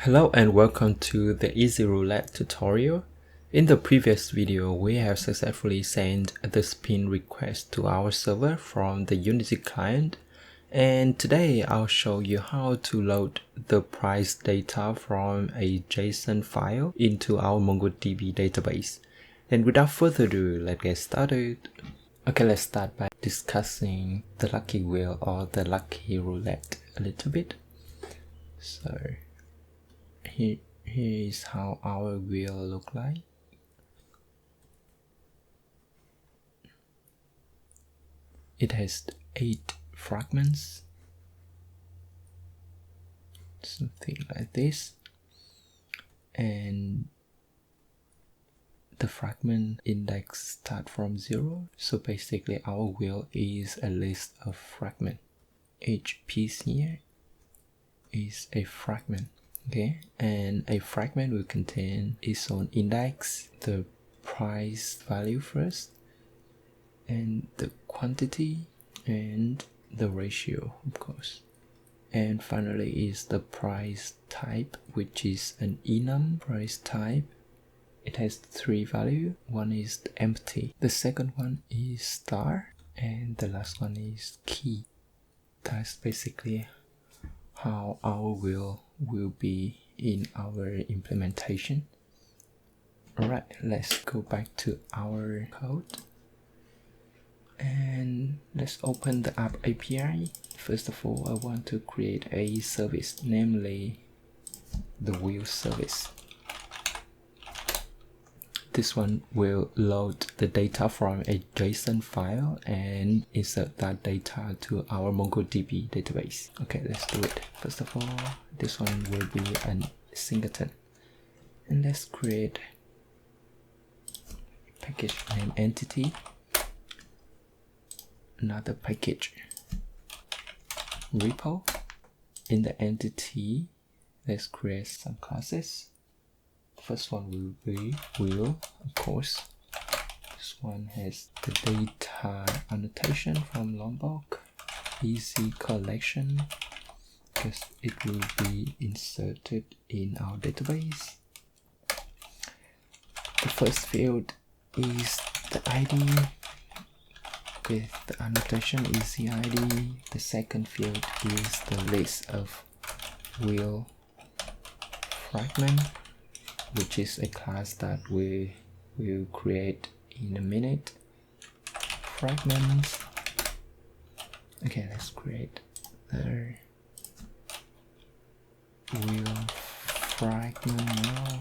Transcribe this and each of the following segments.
Hello and welcome to the EzyRoulette tutorial. In the previous video, we have successfully sent the spin request to our server from the Unity client, and today I'll show you how to load the price data from a JSON file into our MongoDB database. And without further ado, let's get started. Okay, let's start by discussing the lucky wheel or the lucky roulette a little bit. So here is how our wheel look like. It has 8 fragments, something like this, and the fragment index start from 0. So basically our wheel is a list of fragments. Each piece here is a fragment. Okay, and a fragment will contain its own index, the price value first, and the quantity, and the ratio, of course. And finally is the price type, which is an enum price type. It has 3 values. One is empty, the second one is star, and the last one is key. That's basically how our wheel will be in our implementation. Alright, let's go back to our code and let's open the app API. First of all, I want to create a service, namely the wheel service. This one will load the data from a JSON file and insert that data to our MongoDB database. Okay, let's do it. First of all, this one will be a singleton. And let's create package name entity, another package repo. In the entity, let's create some classes. First one will be wheel, of course. This one has the data annotation from Lombok, easy collection, because it will be inserted in our database. The first field is the ID with the annotation easy ID. The second field is the list of wheel fragment, which is a class that we will create in a minute. Fragments. Okay, let's create the wheel fragment now.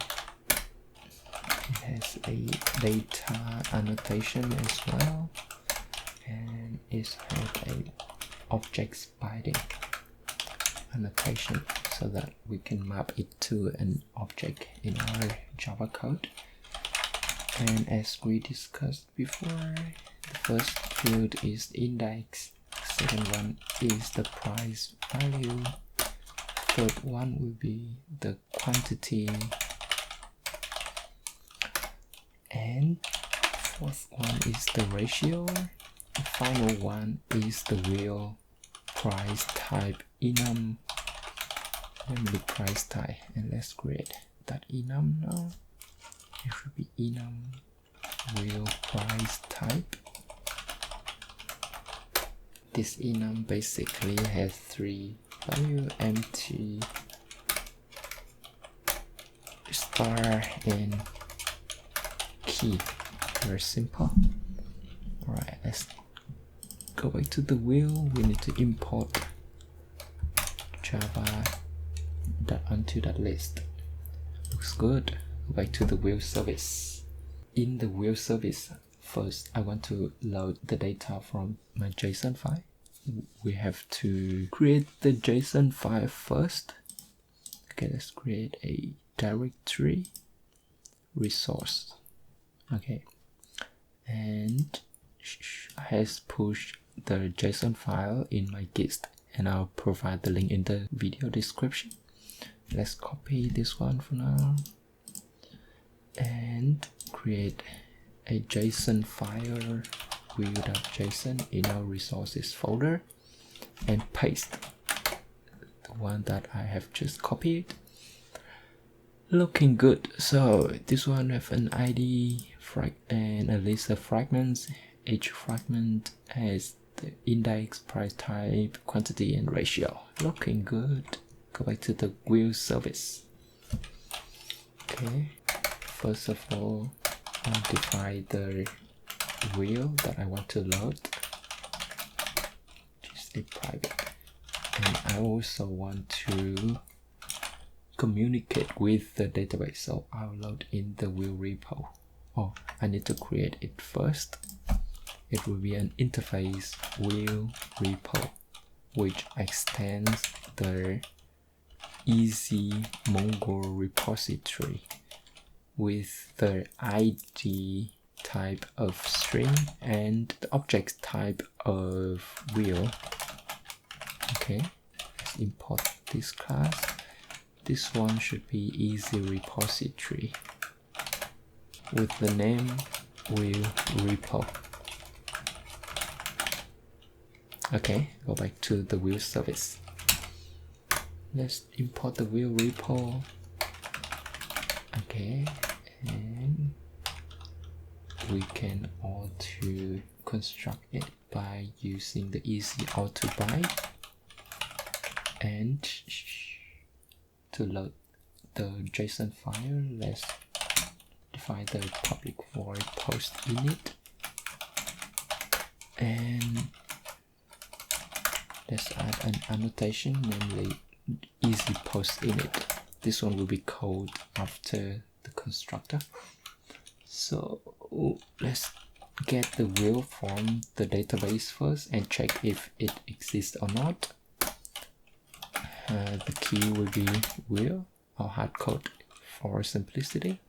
It has a data annotation as well, and it has a objects binding annotation, so that we can map it to an object in our Java code. And as we discussed before, the first field is index, second one is the price value, third one will be the quantity, and fourth one is the ratio. The final one is the wheel price type enum, namely price type. And let's create that enum now. It should be enum wheel price type. This enum basically has 3 values: empty, star, and key. Very simple. Alright, let's go back to the wheel. We need to import Java onto that list. Looks good. Go back to the wheel service. In the wheel service, first I want to load the data from my JSON file. We have to create the JSON file first. Okay, let's create a directory resource. Okay, and has pushed the JSON file in my gist, and I'll provide the link in the video description. Let's copy this one for now and create a JSON file wheel.json in our resources folder and paste the one that I have just copied. Looking good. So this one have an ID and a list of fragments. Each fragment has the index, price type, quantity, and ratio. Looking good. Go back to the wheel service. Okay. First of all, I'll define the wheel that I want to load. Just a private. And I also want to communicate with the database, so I'll load in the wheel repo. Oh, I need to create it first. It will be an interface wheel repo, which extends the EzyMongo repository with the ID type of string and the object type of wheel. Okay, let's import this class. This one should be EzyRepository with the name wheel repo. Okay, go back to the wheel service. Let's import the wheel repo. Okay, and we can auto construct it by using the EzyAutoByte. And to load the JSON file, let's define the public void post init, and let's add an annotation, namely easy post init. This one will be called after the constructor. So let's get the wheel from the database first and check if it exists or not. The key will be wheel or hardcode for simplicity.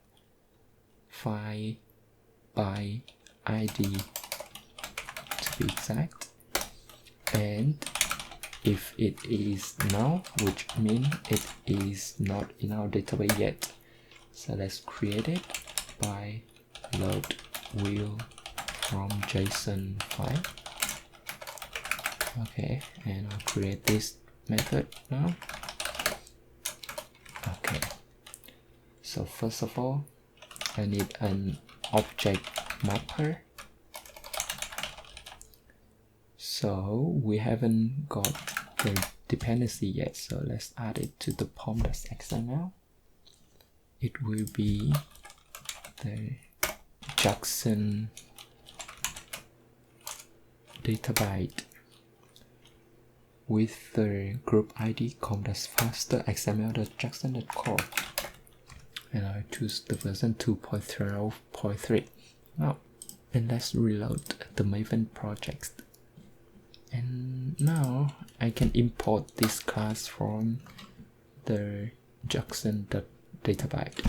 File by ID to be exact. And if it is null, which means it is not in our database yet, so let's create it by load wheel from JSON file. Okay, and I'll create this method now. Okay, so first of all, I need an object mapper. So we haven't got the dependency yet, so let's add it to the pom.xml. It will be the json databyte with the group ID com.faster.xml.json.core, and I choose the version 2.12.3. Now, and let's reload the Maven project. And now I can import this class from the json.databyte.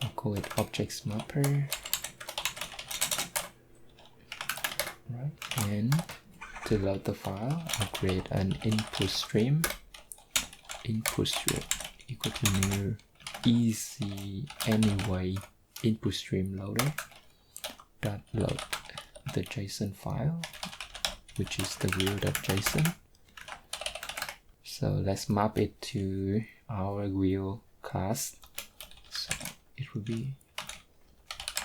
I'll call it objects mapper. Right, and to load the file, I'll create an input stream equal to new easy anyway input stream loader dot load the JSON file, which is the wheel.json. So let's map it to our wheel class. So it will be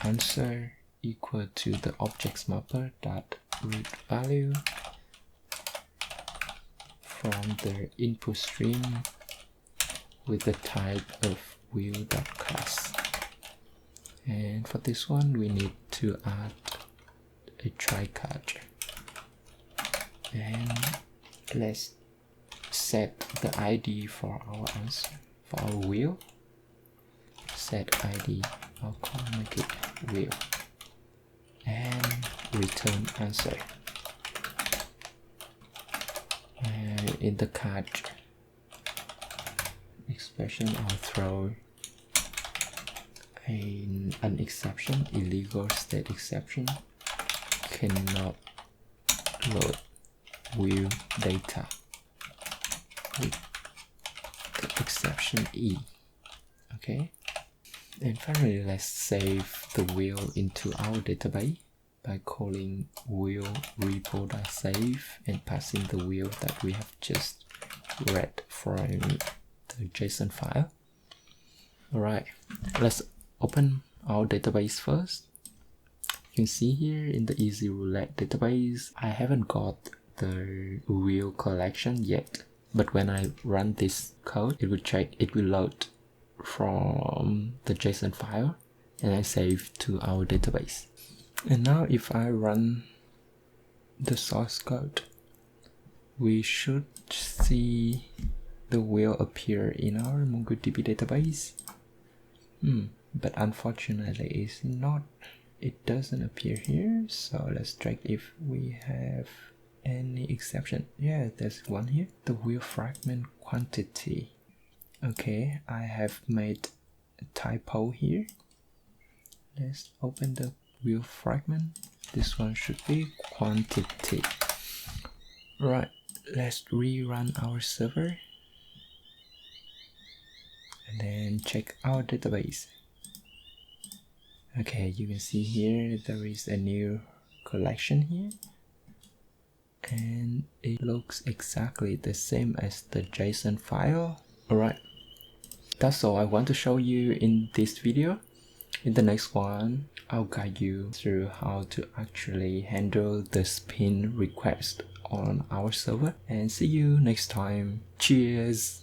answer equal to the objects mapper dot root value from the input stream with the type of wheel.class. And for this one, we need to add a try catch. And let's set the ID for our answer, for our wheel. Set ID, I'll make it wheel, and return answer. And in the catch expression, I'll throw an exception, illegal state exception, cannot load wheel data with the exception E. Okay, and finally let's save the wheel into our database by calling wheel repo.save and passing the wheel that we have just read from the JSON file. Alright, let's open our database first. You can see here in the EzyRoulette database, I haven't got the wheel collection yet. But when I run this code, it will check, it will load from the JSON file and I save to our database. And now if I run the source code, we should see the wheel appear in our MongoDB database. But unfortunately it's not, it doesn't appear here. So let's check if we have any exception. Yeah, there's one here, the wheel fragment quantity. Okay, I have made a typo here. Let's open the wheel fragment. This one should be quantity. Right, let's rerun our server and then check our database. Okay, you can see here there is a new collection here and it looks exactly the same as the JSON file. Alright, that's all I want to show you in this video. In the next one, I'll guide you through how to actually handle the spin request on our server, and see you next time. Cheers!